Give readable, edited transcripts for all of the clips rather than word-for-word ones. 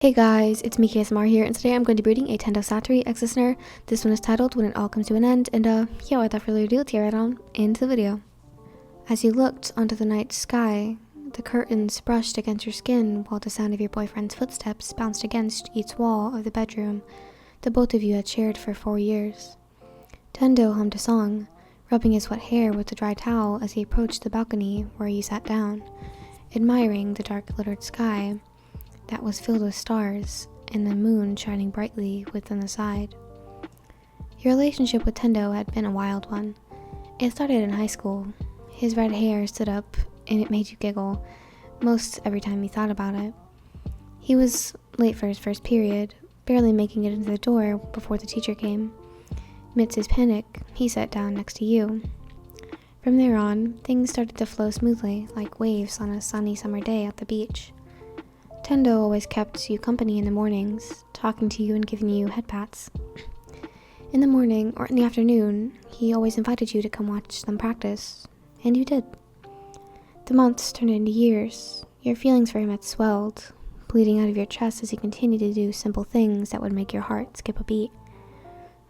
Hey guys, it's Miki ASMR here, and today I'm going to be reading a Tendou Satori ex-listener. This one is titled When It All Comes to an End, and yeah, without further ado, let's get right on into the video. As you looked onto the night sky, the curtains brushed against your skin while the sound of your boyfriend's footsteps bounced against each wall of the bedroom the both of you had shared for 4 years. Tendou hummed a song, rubbing his wet hair with a dry towel as he approached the balcony where he sat down, admiring the dark glittered sky that was filled with stars and the moon shining brightly within the side. Your relationship with Tendou had been a wild one. It started in high school. His red hair stood up and it made you giggle most every time you thought about it. He was late for his first period, barely making it into the door before the teacher came. Amidst his panic, he sat down next to you. From there on, things started to flow smoothly like waves on a sunny summer day at the beach. Tendou always kept you company in the mornings, talking to you and giving you head pats. In the morning or in the afternoon, he always invited you to come watch them practice, and you did. The months turned into years. Your feelings for him had swelled, bleeding out of your chest as he continued to do simple things that would make your heart skip a beat.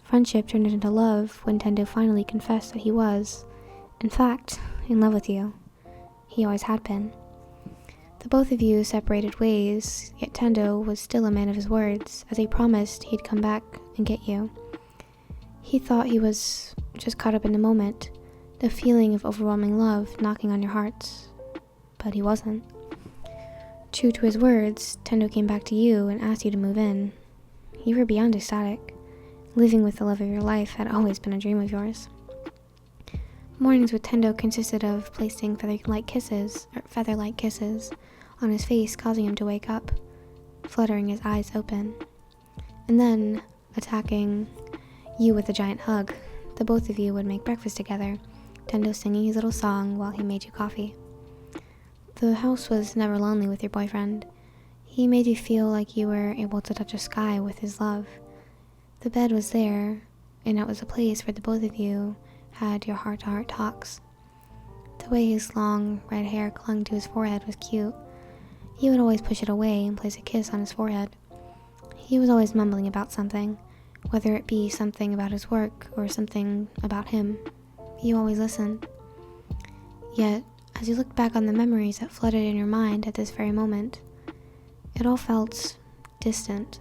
Friendship turned into love when Tendou finally confessed that he was, in fact, in love with you. He always had been. The both of you separated ways, yet Tendou was still a man of his words, as he promised he'd come back and get you. He thought he was just caught up in the moment, the feeling of overwhelming love knocking on your hearts, but he wasn't. True to his words, Tendou came back to you and asked you to move in. You were beyond ecstatic. Living with the love of your life had always been a dream of yours. Mornings with Tendou consisted of placing feather-like kisses on his face, causing him to wake up, fluttering his eyes open, and then attacking you with a giant hug. The both of you would make breakfast together, Tendou singing his little song while he made you coffee. The house was never lonely with your boyfriend. He made you feel like you were able to touch the sky with his love. The bed was there, and it was a place where the both of you had your heart-to-heart talks. The way his long red hair clung to his forehead was cute. You would always push it away and place a kiss on his forehead. He was always mumbling about something, whether it be something about his work or something about him. You always listened. Yet, as you looked back on the memories that flooded in your mind at this very moment, it all felt distant.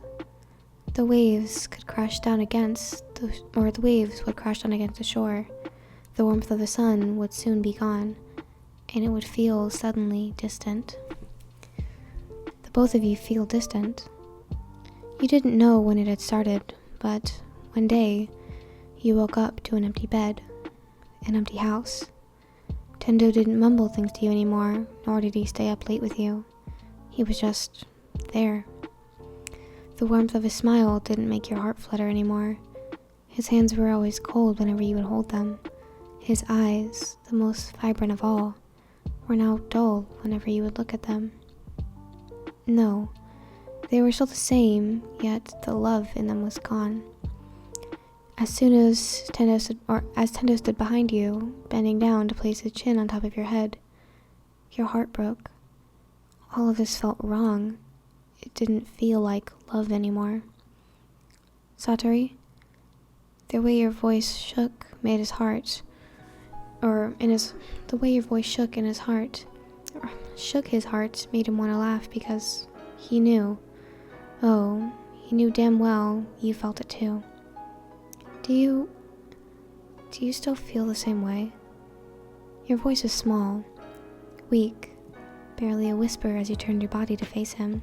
The waves would crash down against the shore. The warmth of the sun would soon be gone, and it would feel suddenly distant. The both of you feel distant. You didn't know when it had started, but one day, you woke up to an empty bed, an empty house. Tendou didn't mumble things to you anymore, nor did he stay up late with you. He was just there. The warmth of his smile didn't make your heart flutter anymore. His hands were always cold whenever you would hold them. His eyes, the most vibrant of all, were now dull whenever you would look at them. No, they were still the same, yet the love in them was gone. As Tendou stood behind you, bending down to place his chin on top of your head, your heart broke. All of this felt wrong. It didn't feel like love anymore. Satori, the way your voice shook made his heart, the way your voice shook his heart made him want to laugh because he knew damn well you felt it too. Do you still feel the same way? Your voice is small, weak, barely a whisper as you turned your body to face him.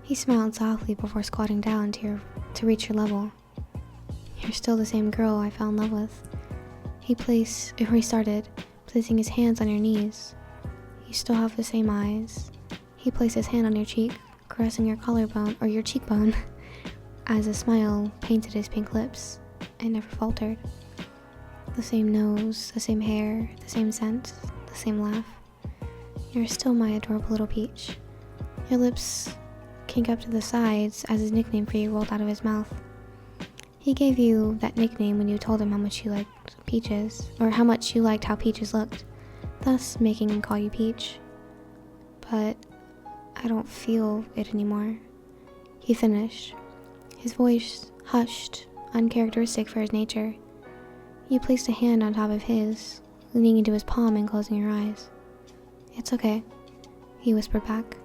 He smiled softly before squatting down to reach your level. You're still the same girl I fell in love with. He started, placing his hands on your knees. You still have the same eyes. He placed his hand on your cheek, caressing your collarbone or your cheekbone, as a smile painted his pink lips and never faltered. The same nose, the same hair, the same scent, the same laugh. You're still my adorable little peach. Your lips kinked up to the sides as his nickname for you rolled out of his mouth. He gave you that nickname when you told him how much you liked peaches, or how much you liked how peaches looked, thus making him call you Peach. But I don't feel it anymore," he finished, his voice hushed, uncharacteristic for his nature. You placed a hand on top of his, leaning into his palm and closing your eyes. "It's okay," he whispered back,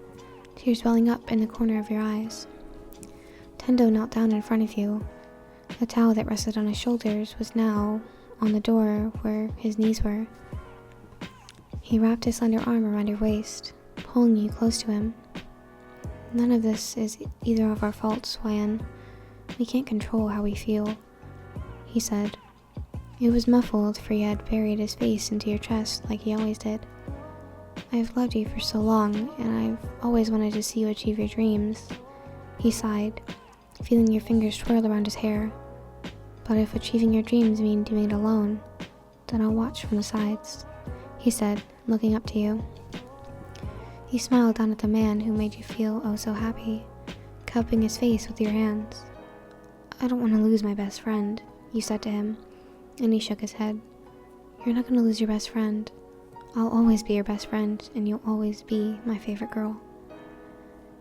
tears welling up in the corner of your eyes. Tendou knelt down in front of you. The towel that rested on his shoulders was now on the door where his knees were. He wrapped his slender arm around your waist, pulling you close to him. "None of this is either of our faults, Hwan. We can't control how we feel," he said. It was muffled, for he had buried his face into your chest like he always did. "I've loved you for so long, and I've always wanted to see you achieve your dreams," he sighed, feeling your fingers twirl around his hair. "But if achieving your dreams mean doing it alone, then I'll watch from the sides," he said, looking up to you. You smiled down at the man who made you feel oh so happy, cupping his face with your hands. "I don't want to lose my best friend," you said to him, and he shook his head. "You're not going to lose your best friend. I'll always be your best friend, and you'll always be my favorite girl."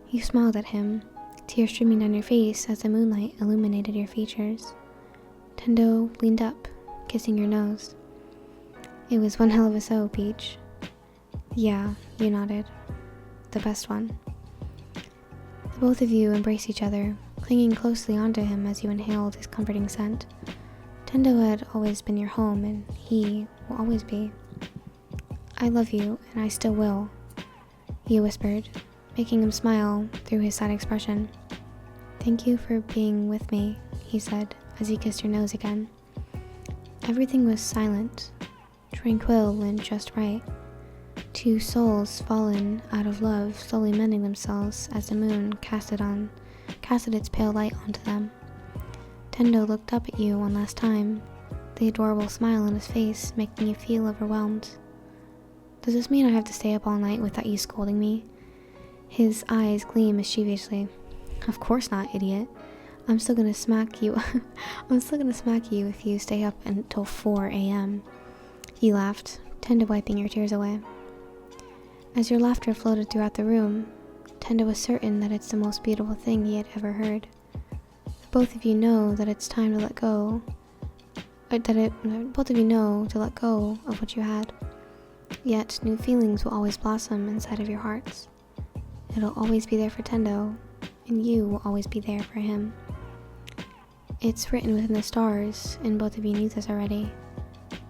You smiled at him, tears streaming down your face as the moonlight illuminated your features. Tendou leaned up, kissing your nose. "It was one hell of a sew, Peach." "Yeah," you nodded. "The best one." The both of you embraced each other, clinging closely onto him as you inhaled his comforting scent. Tendou had always been your home, and he will always be. "I love you, and I still will," you whispered, making him smile through his sad expression. "Thank you for being with me," he said as he kissed your nose again. Everything was silent, tranquil, and just right. Two souls fallen out of love slowly mending themselves as the moon casted its pale light onto them. Tendou looked up at you one last time, the adorable smile on his face making you feel overwhelmed. "Does this mean I have to stay up all night without you scolding me?" His eyes gleamed mischievously. "Of course not, idiot. I'm still gonna smack you. I'm still gonna smack you if you stay up until 4 a.m. He laughed, Tendou wiping your tears away. As your laughter floated throughout the room, Tendou was certain that it's the most beautiful thing he had ever heard. Both of you know that it's time to let go. Both of you know to let go of what you had. Yet new feelings will always blossom inside of your hearts. It'll always be there for Tendou, and you will always be there for him. It's written within the stars, and both of you knew this already.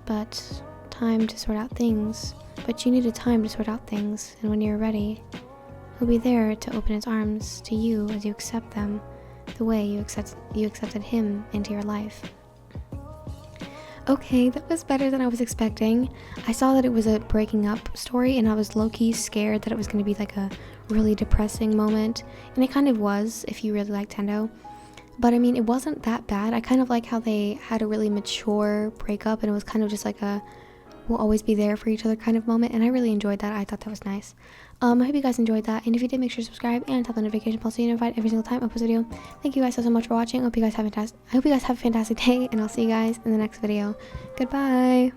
But you needed time to sort out things, and when you're ready, he'll be there to open his arms to you as you accept them, the way you accepted him into your life. Okay, that was better than I was expecting. I saw that it was a breaking up story, and I was low-key scared that it was going to be like a really depressing moment, and it kind of was if you really like Tendou. But I mean, it wasn't that bad. I kind of like how they had a really mature breakup, and it was kind of just like a we'll always be there for each other kind of moment, and I really enjoyed that. I thought that was nice. I hope you guys enjoyed that, and if you did, make sure to subscribe and tap the notification bell so you're notified every single time I post a video. Thank you guys so much for watching. I hope you guys have a fantastic day, and I'll see you guys in the next video. Goodbye.